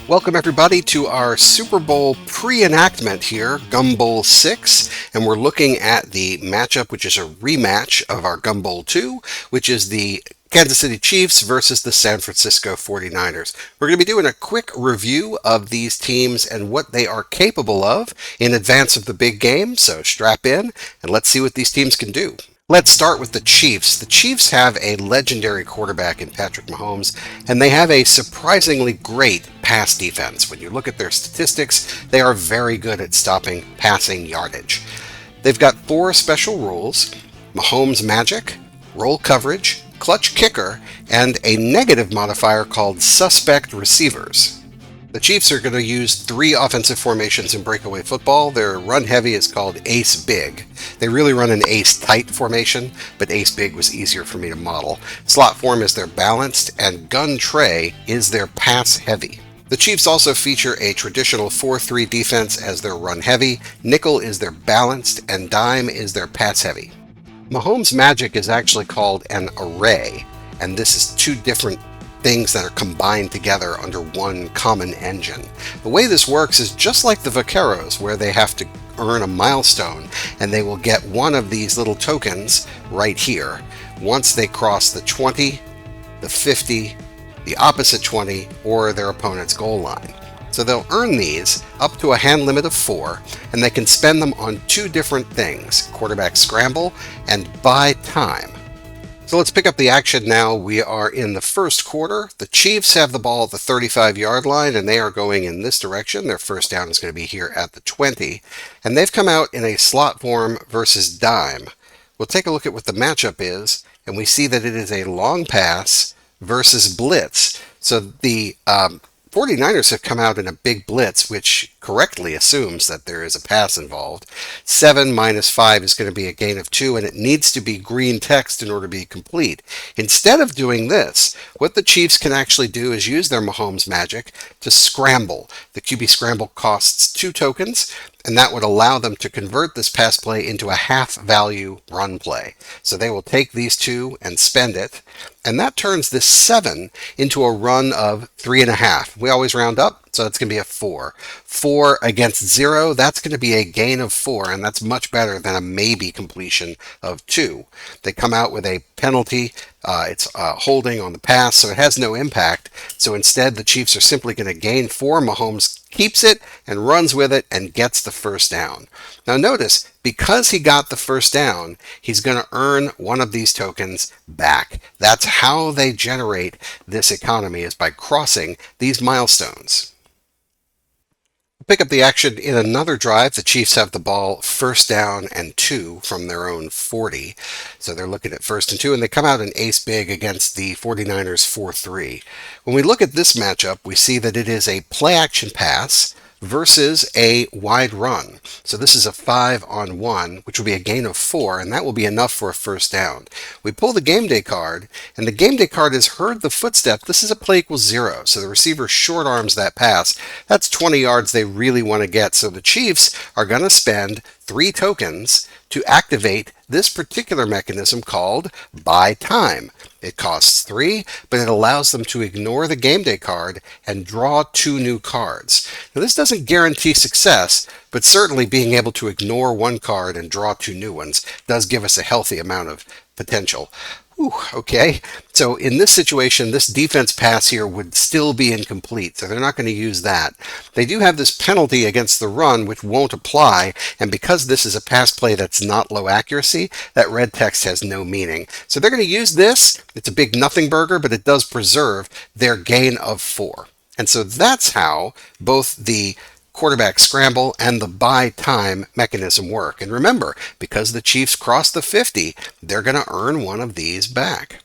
Welcome everybody to our Super Bowl pre-enactment here, Gumbowl 6, and we're looking at the matchup, which is a rematch of our Gumbowl 2, which is the Kansas City Chiefs versus the San Francisco 49ers. We're going to be doing a quick review of these teams and what they are capable of in advance of the big game, so strap in and let's see what these teams can do. Let's start with the Chiefs. The Chiefs have a legendary quarterback in Patrick Mahomes, and they have a surprisingly great pass defense. When you look at their statistics, they are very good at stopping passing yardage. They've got 4 special rules: Mahomes Magic, roll coverage, clutch kicker, and a negative modifier called suspect receivers. The Chiefs are going to use 3 offensive formations in Breakaway Football. Their run heavy is called ace big. They really run an ace tight formation, but ace big was easier for me to model. Slot form is their balanced, and gun tray is their pass heavy. The Chiefs also feature a traditional 4-3 defense as their run heavy, nickel is their balanced, and dime is their pass heavy. Mahomes Magic is actually called an array, and this is 2 different things that are combined together under one common engine. The way this works is just like the Vaqueros, where they have to earn a milestone, and they will get one of these little tokens right here once they cross the 20, the 50, the opposite 20, or their opponent's goal line. So they'll earn these up to a hand limit of 4, and they can spend them on 2 different things: quarterback scramble and buy time. So let's pick up the action now. We are in the first quarter. The Chiefs have the ball at the 35-yard line, and they are going in this direction. Their first down is going to be here at the 20. And they've come out in a slot form versus dime. We'll take a look at what the matchup is, and we see that it is a long pass versus blitz. So the 49ers have come out in a big blitz, which correctly assumes that there is a pass involved. 7 minus 5 is going to be a gain of 2, and it needs to be green text in order to be complete. Instead of doing this, what the Chiefs can actually do is use their Mahomes Magic to scramble. The QB scramble costs 2 tokens, and that would allow them to convert this pass play into a half-value run play. So they will take these 2 and spend it, and that turns this 7 into a run of 3.5. We always round up, so that's going to be a 4. 4 against 0, that's going to be a gain of 4, and that's much better than a maybe completion of 2. They come out with a penalty. It's holding on the pass, so it has no impact. So instead, the Chiefs are simply going to gain 4. Mahomes keeps it and runs with it and gets the first down. Now notice, because he got the first down, he's going to earn one of these tokens back. That's how they generate this economy, is by crossing these milestones. Pick up the action in another drive. The Chiefs have the ball first down and 2 from their own 40. So they're looking at first and 2, and they come out in ace big against the 49ers 4-3. When we look at this matchup, we see that it is a play action pass versus a wide run. So this is a 5-on-1, which will be a gain of 4, and that will be enough for a first down. We pull the game day card, and the game day card has heard the footstep. This is a play equals 0, so the receiver short arms that pass. That's 20 yards they really want to get. So the Chiefs are going to spend 3 tokens to activate this particular mechanism called buy time. It costs 3, but it allows them to ignore the game day card and draw 2 new cards. Now this doesn't guarantee success, but certainly being able to ignore 1 card and draw 2 new ones does give us a healthy amount of potential. Okay, so in this situation, this defense pass here would still be incomplete, so they're not going to use that. They do have this penalty against the run, which won't apply, and because this is a pass play that's not low accuracy, that red text has no meaning. So they're going to use this. It's a big nothing burger, but it does preserve their gain of 4. And so that's how both the quarterback scramble and the buy time mechanism work. And remember, because the Chiefs crossed the 50, they're going to earn one of these back.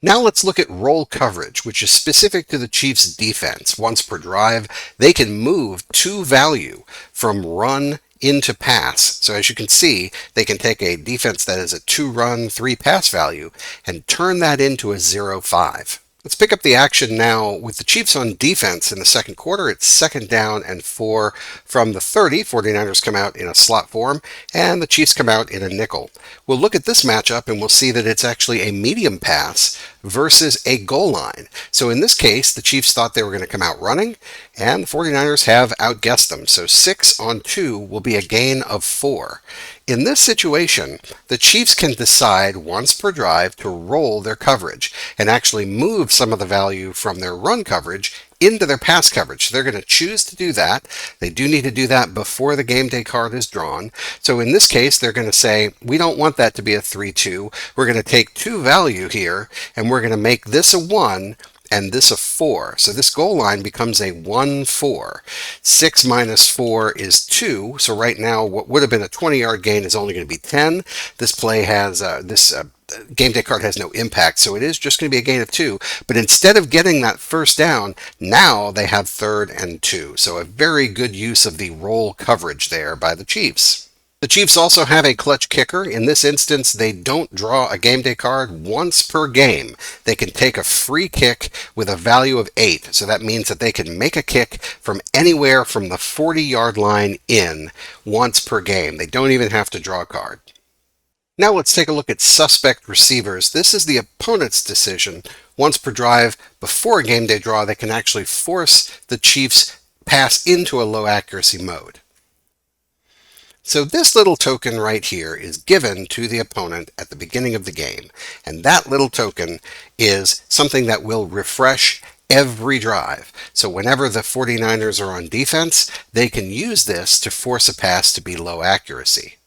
Now let's look at roll coverage, which is specific to the Chiefs' defense. Once per drive, they can move 2 value from run into pass. So as you can see, they can take a defense that is a 2 run, 3 pass value and turn that into a 0-5. Let's pick up the action now with the Chiefs on defense in the second quarter. It's 2nd down and 4 from the 30. 49ers come out in a slot form, and the Chiefs come out in a nickel. We'll look at this matchup and we'll see that it's actually a medium pass versus a goal line. So in this case, the Chiefs thought they were going to come out running, and the 49ers have outguessed them. So 6 on 2 will be a gain of 4. In this situation, the Chiefs can decide once per drive to roll their coverage and actually move some of the value from their run coverage into their pass coverage. So they're going to choose to do that. They do need to do that before the game day card is drawn. So in this case, they're going to say, we don't want that to be a 3-2. We're going to take 2 value here, and we're going to make this a 1 and this a 4. So this goal line becomes a 1-4. 6 minus 4 is 2. So right now, what would have been a 20-yard gain is only going to be 10. This play has game day card has no impact, so it is just going to be a gain of 2. But instead of getting that first down, now they have 3rd and 2. So a very good use of the roll coverage there by the Chiefs. The Chiefs also have a clutch kicker. In this instance, they don't draw a game day card once per game. They can take a free kick with a value of 8. So that means that they can make a kick from anywhere from the 40-yard line in once per game. They don't even have to draw a card. Now let's take a look at suspect receivers. This is the opponent's decision. Once per drive, before a game day draw, they can actually force the Chiefs pass into a low accuracy mode. So this little token right here is given to the opponent at the beginning of the game, and that little token is something that will refresh every drive. So whenever the 49ers are on defense, they can use this to force a pass to be low accuracy.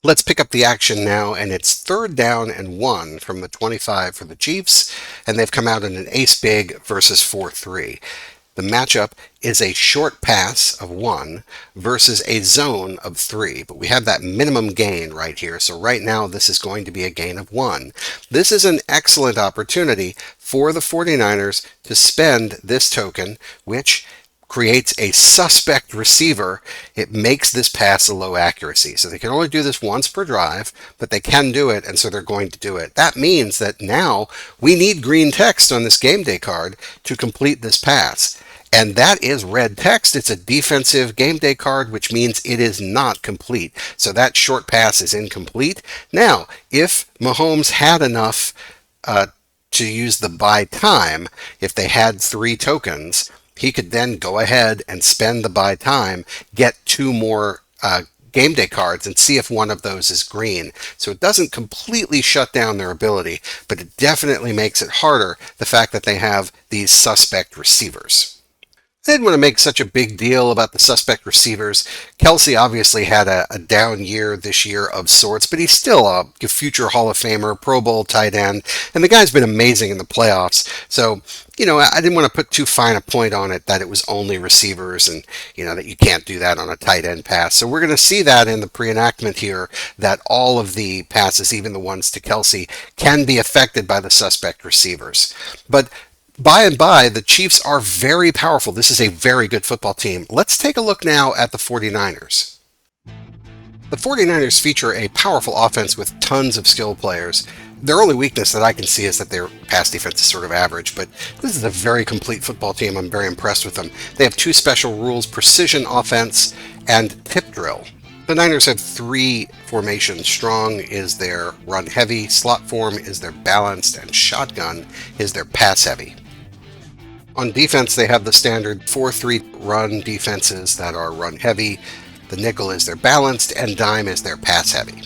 Let's pick up the action now, and it's 3rd down and 1 from the 25 for the Chiefs, and they've come out in an ace big versus 4-3. The matchup is a short pass of 1 versus a zone of 3, but we have that minimum gain right here, so right now this is going to be a gain of 1. This is an excellent opportunity for the 49ers to spend this token, which creates a suspect receiver. It makes this pass a low accuracy. So they can only do this once per drive, but they can do it, and so they're going to do it. That means that now we need green text on this game day card to complete this pass. And that is red text. It's a defensive game day card, which means it is not complete. So that short pass is incomplete. Now, if Mahomes had enough to use the buy time, if they had 3 tokens, he could then go ahead and spend the buy time, get 2 more game day cards, and see if one of those is green. So it doesn't completely shut down their ability, but it definitely makes it harder, the fact that they have these suspect receivers. I didn't want to make such a big deal about the suspect receivers. Kelsey obviously had a down year this year of sorts, but he's still a future Hall of Famer, Pro Bowl tight end, and the guy's been amazing in the playoffs. So, I didn't want to put too fine a point on it that it was only receivers and, that you can't do that on a tight end pass. So we're going to see that in the pre-enactment here, that all of the passes, even the ones to Kelsey, can be affected by the suspect receivers. But by and by, the Chiefs are very powerful. This is a very good football team. Let's take a look now at the 49ers. The 49ers feature a powerful offense with tons of skilled players. Their only weakness that I can see is that their pass defense is sort of average, but this is a very complete football team. I'm very impressed with them. They have 2 special rules: precision offense and tip drill. The Niners have 3 formations. Strong is their run heavy, slot form is their balanced, and shotgun is their pass heavy. On defense, they have the standard 4-3 run defenses that are run heavy. The nickel is their balanced, and dime is their pass heavy.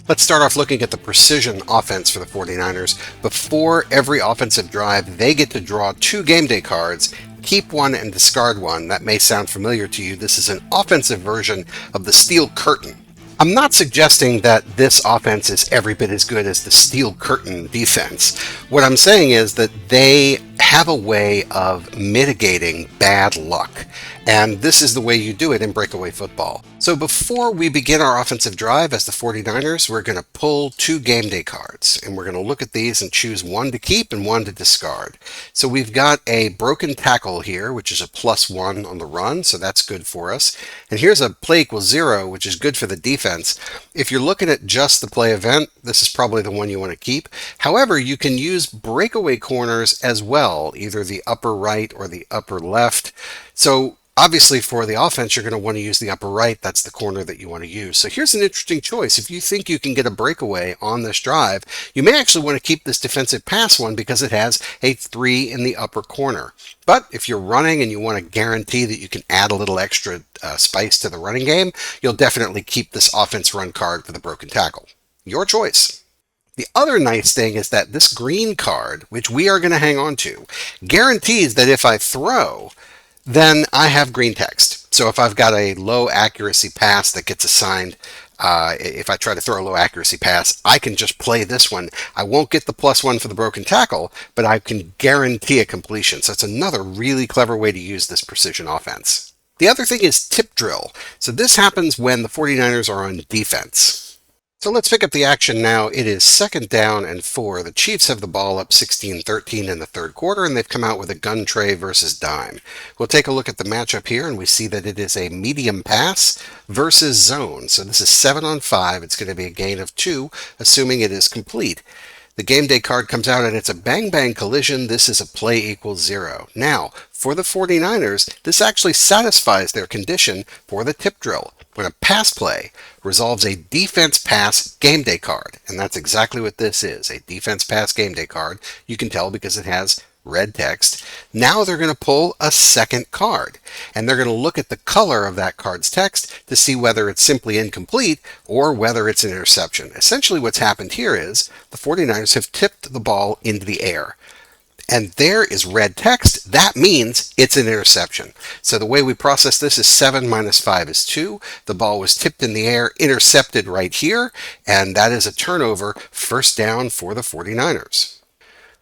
Let's start off looking at the precision offense for the 49ers. Before every offensive drive, they get to draw 2 game day cards, keep 1 and discard 1. That may sound familiar to you. This is an offensive version of the steel curtain. I'm not suggesting that this offense is every bit as good as the steel curtain defense. What I'm saying is that they have a way of mitigating bad luck. And this is the way you do it in Breakaway Football. So before we begin our offensive drive as the 49ers, we're going to pull 2 game day cards. And we're going to look at these and choose one to keep and one to discard. So we've got a broken tackle here, which is a +1 on the run. So that's good for us. And here's a play equals 0, which is good for the defense. If you're looking at just the play event, this is probably the one you want to keep. However, you can use breakaway corners as well, either the upper right or the upper left. So obviously, for the offense, you're going to want to use the upper right. That's the corner that you want to use. So here's an interesting choice. If you think you can get a breakaway on this drive, you may actually want to keep this defensive pass one because it has a 3 in the upper corner. But if you're running and you want to guarantee that you can add a little extra spice to the running game, you'll definitely keep this offense run card for the broken tackle. Your choice. The other nice thing is that this green card, which we are going to hang on to, guarantees that if I throw, then I have green text. So if I've got a low accuracy pass that gets assigned, if I try to throw a low accuracy pass, I can just play this one. I won't get the +1 for the broken tackle, but I can guarantee a completion. So it's another really clever way to use this precision offense. The other thing is tip drill. So this happens when the 49ers are on defense. So let's pick up the action now. It is 2nd down and 4. The Chiefs have the ball up 16-13 in the 3rd quarter, and they've come out with a gun tray versus dime. We'll take a look at the matchup here, and we see that it is a medium pass versus zone. So this is 7 on 5. It's going to be a gain of 2, assuming it is complete. The game day card comes out and it's a bang-bang collision. This is a play equals 0. Now, for the 49ers, this actually satisfies their condition for the tip drill. When a pass play resolves a defense pass game day card, and that's exactly what this is, a defense pass game day card. You can tell because it has red text. Now they're going to pull a second card, and they're going to look at the color of that card's text to see whether it's simply incomplete or whether it's an interception. Essentially what's happened here is the 49ers have tipped the ball into the air. And there is red text. That means it's an interception. So the way we process this is 7 minus 5 is 2. The ball was tipped in the air, intercepted right here, and that is a turnover, 1st down for the 49ers.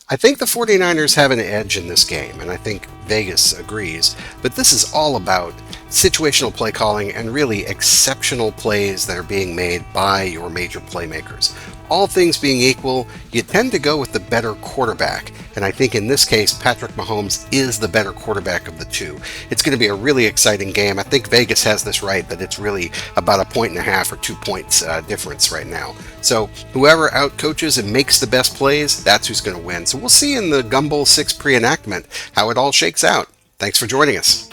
I think the 49ers have an edge in this game, and I think Vegas agrees, but this is all about situational play calling and really exceptional plays that are being made by your major playmakers. All things being equal, you tend to go with the better quarterback, and I think in this case, Patrick Mahomes is the better quarterback of the two. It's going to be a really exciting game. I think Vegas has this right, that it's really about 1.5 or 2 points difference right now. So whoever outcoaches and makes the best plays, that's who's going to win. So we'll see in the Gumbowl 6 pre-enactment how it all shakes out. Thanks for joining us.